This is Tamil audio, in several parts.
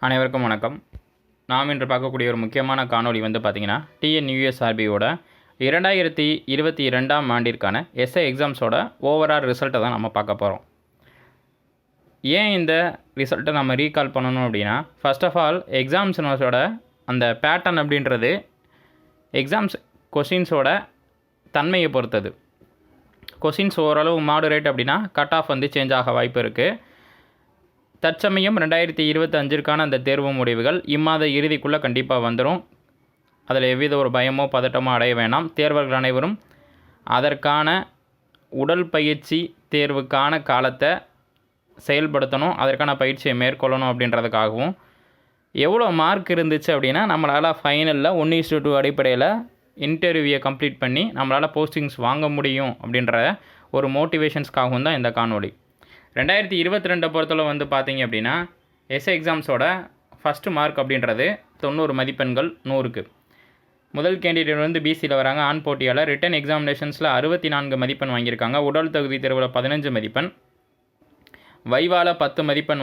அனைவருக்கும் வணக்கம். நாம் இன்று பார்க்கக்கூடிய ஒரு முக்கியமான காணொளி பார்த்திங்கன்னா டிஎன்யூஎஸ்ஆர்பியோட 2022ஆம் ஆண்டிற்கான எஸ்ஐ எக்ஸாம்ஸோட ஓவரால் ரிசல்ட்டை தான் நம்ம பார்க்க போகிறோம். ஏன் இந்த ரிசல்ட்டை நம்ம ரீகால் பண்ணணும் அப்படின்னா, ஃபர்ஸ்ட் ஆஃப் ஆல் எக்ஸாம்ஸோட அந்த பேட்டர்ன் அப்படின்றது எக்ஸாம்ஸ் கொஷின்ஸோட தன்மையை பொறுத்தது. கொஷின்ஸ் ஓரளவு மாடுரேட் அப்படின்னா கட் ஆஃப் சேஞ்ச் ஆக வாய்ப்பு இருக்குது. தற்சமயம் 2025ற்கான அந்த தேர்வு முடிவுகள் இம்மாத இறுதிக்குள்ளே கண்டிப்பாக வந்துடும். அதில் எவ்வித ஒரு பயமோ பதட்டமோ அடைய வேணாம். தேர்வர்கள் அனைவரும் அதற்கான உடல் பயிற்சி தேர்வுக்கான காலத்தை செயல்படுத்தணும், அதற்கான பயிற்சியை மேற்கொள்ளணும் அப்படின்றதுக்காகவும், எவ்வளோ மார்க் இருந்துச்சு அப்படின்னா நம்மளால் ஃபைனலில் 1:2 அடிப்படையில் இன்டர்வியூவை கம்ப்ளீட் பண்ணி நம்மளால் போஸ்டிங்ஸ் வாங்க முடியும் அப்படின்ற ஒரு மோட்டிவேஷன்ஸ்க்காகவும் தான் இந்த காணொளி. 2022 பொறுத்தளவு பார்த்தீங்க அப்படின்னா எஸ்ஐ எக்ஸாம்ஸோட ஃபஸ்ட்டு மார்க் அப்படின்றது 90 மதிப்பெண்கள் 100க்கு. முதல் கேண்டிடேட் பிசியில் வராங்க. ஆண் போட்டியாளர். ரிட்டன் எக்ஸாமினேஷன்ஸில் 64 மதிப்பெண் வாங்கியிருக்காங்க. உடல் தகுதி தேர்வில் 15 மதிப்பெண். வைவால 10 மதிப்பெண்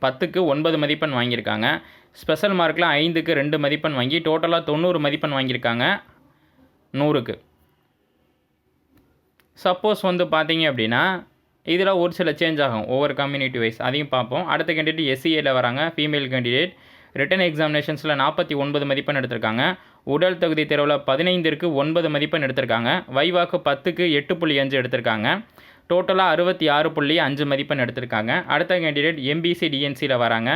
10க்கு 9 மதிப்பெண் வாங்கியிருக்காங்க. ஸ்பெஷல் மார்க்கில் 5க்கு 2 மதிப்பெண் வாங்கி டோட்டலாக 90 மதிப்பெண் வாங்கியிருக்காங்க 100க்கு. சப்போஸ் பார்த்தீங்க அப்படின்னா இதில் ஒரு சில சேஞ்ச் ஆகும் ஒவ்வொரு கம்யூனிட்டி வைஸ், அதையும் பார்ப்போம். அடுத்த கேண்டிடேட் எஸ்சிஏல வராங்க. Female candidate. ரிட்டன் எக்ஸாமினேஷன்ஸில் 49 மதிப்பெண் எடுத்திருக்காங்க. உடல் தகுதி தேர்வில் 15க்கு 9 மதிப்பெண் எடுத்திருக்காங்க. வைவாக்கு 10க்கு 8.5 எடுத்திருக்காங்க. டோட்டலாக 66.5 மதிப்பெண் எடுத்திருக்காங்க. அடுத்த கேண்டிடேட் எம்பிசி டிஎன்சியில் வராங்க.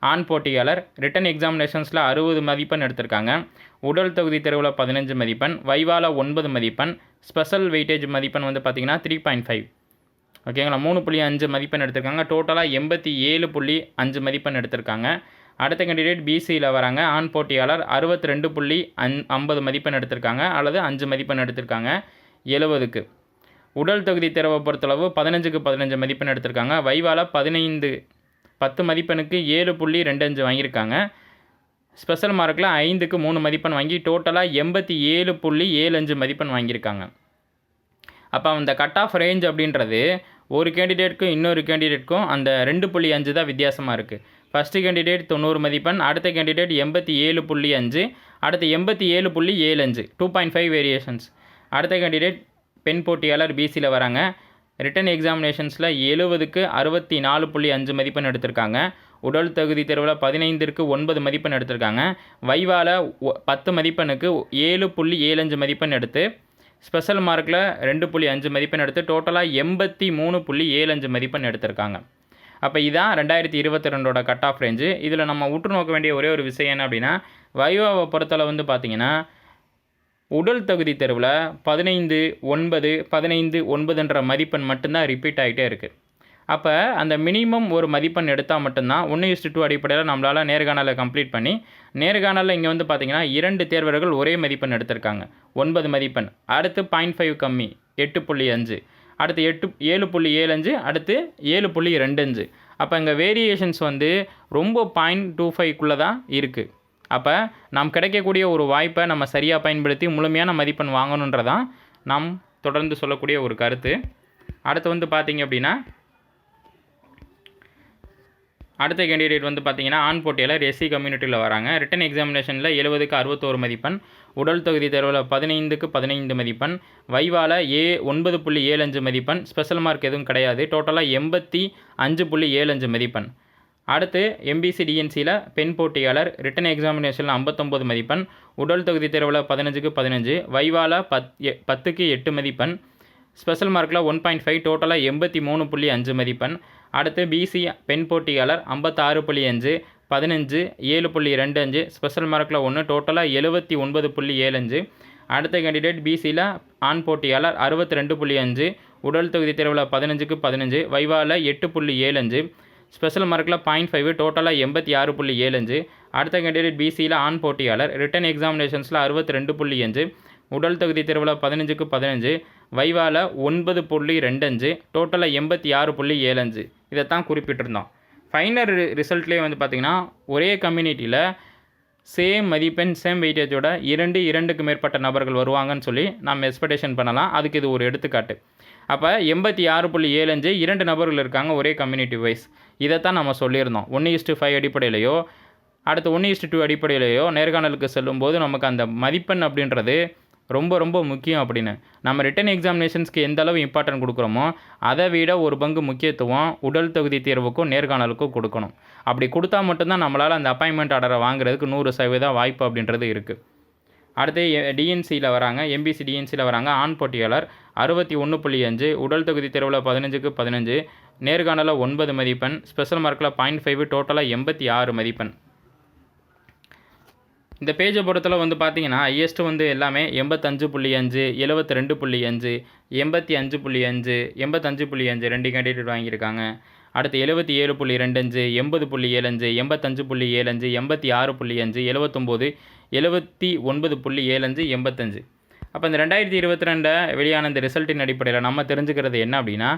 ஆண் போட்டியாளர். ரிட்டன் எக்ஸாமினேஷன்ஸில் 60 மதிப்பெண் எடுத்திருக்காங்க. உடல் தகுதி தேர்வில் 15 மதிப்பெண். வைவால 9 மதிப்பெண். ஸ்பெஷல் வெயிட்டேஜ் மதிப்பெண் பார்த்திங்கன்னா 3.5. ஓகேங்களா. 3.5 மதிப்பெண் எடுத்திருக்காங்க. டோட்டலாக 87.5 மதிப்பெண் எடுத்திருக்காங்க. அடுத்த கேண்டிடேட் பிசியில் வராங்க. ஆண் போட்டியாளர். 62.50 மதிப்பெண் எடுத்திருக்காங்க, அல்லது 5 மதிப்பெண் எடுத்திருக்காங்க 70க்கு. உடல் தகுதி தேர்வை பொறுத்தளவு 15க்கு 15 மதிப்பெண் எடுத்திருக்காங்க. வைவால 10 மதிப்பெண்ணுக்கு 7.25 வாங்கியிருக்காங்க. ஸ்பெஷல் மார்க்கில் 5க்கு 3 மதிப்பெண் வாங்கி டோட்டலாக 87.75 மதிப்பெண் வாங்கியிருக்காங்க. அப்போ அந்த கட் ஆஃப் ரேஞ்ச் அப்படின்றது ஒரு கேண்டிடேட்டுக்கும் இன்னொரு கேண்டிடேட்டுக்கும் அந்த 2.5 தான் வித்தியாசமாக இருக்குது. ஃபஸ்ட்டு கேண்டிடேட் 90 மதிப்பெண், அடுத்த கேண்டிடேட் 87.5, அடுத்து 87.75, 2.5 வேரியேஷன்ஸ். அடுத்த கேண்டிடேட் பெண் போட்டியாளர் பிசியில் வராங்க. ரிட்டன் எக்ஸாமினேஷன்ஸில் 70க்கு 64.5 மதிப்பெண் எடுத்திருக்காங்க. உடல் தகுதி தேர்வில் 15க்கு 9 மதிப்பெண் எடுத்திருக்காங்க. வைவால 10 மதிப்பெண்ணுக்கு 7.75 மதிப்பெண் எடுத்து ஸ்பெஷல் மார்க்கில் 2.5 மதிப்பெண் எடுத்து டோட்டலாக 83.75 மதிப்பெண் எடுத்திருக்காங்க. அப்போ இதான் 2022ஓட கட் ஆஃப் ரேஞ்சு. இதில் நம்ம உற்று நோக்க வேண்டிய ஒரே ஒரு விஷயம் என்ன அப்படின்னா, வைவாவை பொறுத்தளவு பார்த்தீங்கன்னா உடல் தகுதி தேர்வில் 15.9 15.9ன்ற மதிப்பெண் மட்டும்தான் ரிப்பீட் ஆகிட்டே இருக்குது. அப்போ அந்த மினிமம் ஒரு மதிப்பெண் எடுத்தால் மட்டும்தான் 1:2 அடிப்படையில் நம்மளால் நேர்காணலை கம்ப்ளீட் பண்ணி, நேர்காணலில் இங்கே பார்த்தீங்கன்னா 2 தேர்வர்கள் ஒரே மதிப்பெண் எடுத்திருக்காங்க 9 மதிப்பெண். அடுத்து 0.5 கம்மி 8.5, அடுத்து 7.75, அடுத்து 7.25. அப்போ இங்கே வேரியேஷன்ஸ் ரொம்ப 0.25க்குள்ளே தான் இருக்குது. அப்போ நாம் கிடைக்கக்கூடிய ஒரு வாய்ப்பை நம்ம சரியாக பயன்படுத்தி முழுமையான மதிப்பெண் வாங்கணுன்றதான் நாம் தொடர்ந்து சொல்லக்கூடிய ஒரு கருத்து. அடுத்து பார்த்தீங்க அப்படின்னா அடுத்த கேண்டிடேட் பார்த்தீங்கன்னா ஆண் போட்டியாளர் எஸ்சி கம்யூனிட்டியில் வராங்க. ரிட்டன் எக்ஸாமினேஷனில் 70க்கு 61 மதிப்பெண். உடல் தகுதி தேர்வில் 15க்கு 15 மதிப்பெண். வைவால 9.75 மதிப்பெண். ஸ்பெஷல் மார்க் எதுவும் கிடையாது. டோட்டலாக 85.75 மதிப்பெண். அடுத்து எம்பிசி டிஎன்சியில் பெண் போட்டியாளர். ரிட்டன் எக்ஸாமினேஷனில் 59 மதிப்பெண். உடல் தகுதி தேர்வில் 15க்கு 15. வைவால 10க்கு 8 மதிப்பெண். ஸ்பெஷல் மார்க்கில் 1.5. டோட்டலாக 83.5 மதிப்பெண். அடுத்து பிசி பெண் போட்டியாளர் 56.5, 15, 7.25, ஸ்பெஷல் மார்க்கில் 1, டோட்டலாக 79.75. அடுத்த கேண்டிடேட் பிசியில் ஆண் போட்டியாளர் 62.5, உடல் தகுதி தேர்வில் 15க்கு 15, வைவால 8.75, ஸ்பெஷல் மார்க்கில் 0.5, டோட்டலாக 86.75. அடுத்த கேண்டிடேட் பிசியில் ஆண் போட்டியாளர். ரிட்டன் எக்ஸாமினேஷன்ஸில் 62.5, உடல் தகுதி தேர்வில் 15க்கு 15, வைவால 9.25, டோட்டலாக 86.75. இதைத்தான் குறிப்பிட்டிருந்தோம். ஃபைனல் ரிசல்ட்லேயே பார்த்திங்கன்னா ஒரே கம்யூனிட்டியில் சேம் மதிப்பெண் சேம் வெயிட்டேஜோட 2க்கு மேற்பட்ட நபர்கள் வருவாங்கன்னு சொல்லி நம்ம எக்ஸ்பெக்டேஷன் பண்ணலாம். அதுக்கு இது ஒரு எடுத்துக்காட்டு. அப்போ 86.75 2 நபர்கள் இருக்காங்க ஒரே கம்யூனிட்டி வைஸ். இதைத்தான் நம்ம சொல்லியிருந்தோம். 1:5 அடிப்படையிலையோ அடுத்து 1:2 அடிப்படையிலையோ நேர்காணலுக்கு செல்லும்போது நமக்கு அந்த மதிப்பெண் அப்படின்றது ரொம்ப ரொம்ப முக்கியம் அப்படின்னு. நம்ம ரிட்டன் எக்ஸாமினேஷன்ஸ்க்கு எந்த அளவு இம்பார்ட்டன்ட் கொடுக்குறோமோ அதை விட ஒரு பங்கு முக்கியத்துவம் உடல் தகுதி தேர்வுக்கும் நேர்காணலுக்கும் கொடுக்கணும். அப்படி கொடுத்தா மட்டும்தான் நம்மளால் அந்த அப்பாயின்மெண்ட் ஆர்டரை வாங்குறதுக்கு 100% வாய்ப்பு அப்படின்றது இருக்குது. அடுத்து டிஎன்சியில் வராங்க, எம்பிசி டிஎன்சியில் வராங்க. ஆண் போட்டியாளர் 61.5, உடல் தகுதி தேர்வில் 15க்கு 15, நேர்காணலில் 9 மதிப்பெண், ஸ்பெஷல் மார்க்கில் 0.5, டோட்டலாக 86 மதிப்பெண். இந்த பேஜை பொறுத்தளவு வந்து பார்த்தீங்கன்னா ஹையஸ்ட்டு வந்து எல்லாமே 85.5, 72.5, 85.5, 85.5 2 கேண்டிடேட் வாங்கியிருக்காங்க. அடுத்து 77.25, 80.75, 85.75, 86.5, 79, 79.75, 85. அப்போ இந்த 2022 வெளியான இந்த ரிசல்ட்டின் அடிப்படையில் நம்ம தெரிஞ்சுக்கிறது என்ன அப்படின்னா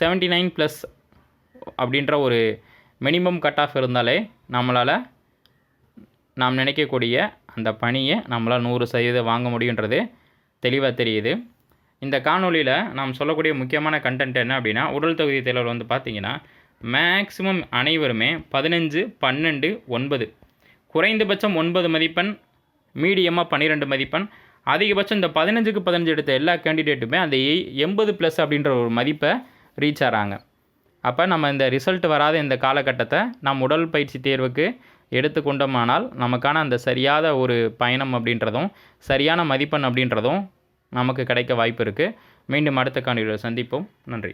79+ அப்படின்ற ஒரு மினிமம் கட் ஆஃப் இருந்தாலே நம்மளால் நாம் நினைக்கக்கூடிய அந்த பணியை நம்மளால் 100% வாங்க முடியுன்றது தெளிவாக தெரியுது. இந்த காணொலியில் நாம் சொல்லக்கூடிய முக்கியமான கண்டென்ட் என்ன அப்படின்னா உடல் தகுதி தேர்வில் வந்து பார்த்திங்கன்னா மேக்ஸிமம் அனைவருமே 15, 12, 9, குறைந்தபட்சம் 9 மதிப்பெண், மீடியமாக 12 மதிப்பெண், அதிகபட்சம் இந்த 15க்கு 15 எடுத்த எல்லா கேண்டிடேட்டுமே அந்த 80+ அப்படின்ற ஒரு மதிப்பை ரீச் ஆகிறாங்க. அப்போ நம்ம இந்த ரிசல்ட் வராத இந்த காலகட்டத்தை நம் உடல் பயிற்சி தேர்வுக்கு எடுத்துக்கொண்டோமானால் நமக்கான அந்த சரியான ஒரு பயணம் அப்படின்றதும் சரியான மதிப்பெண் அப்படின்றதும் நமக்கு கிடைக்க வாய்ப்பு இருக்குது. மீண்டும் அடுத்த காணொளியில் சந்திப்போம். நன்றி.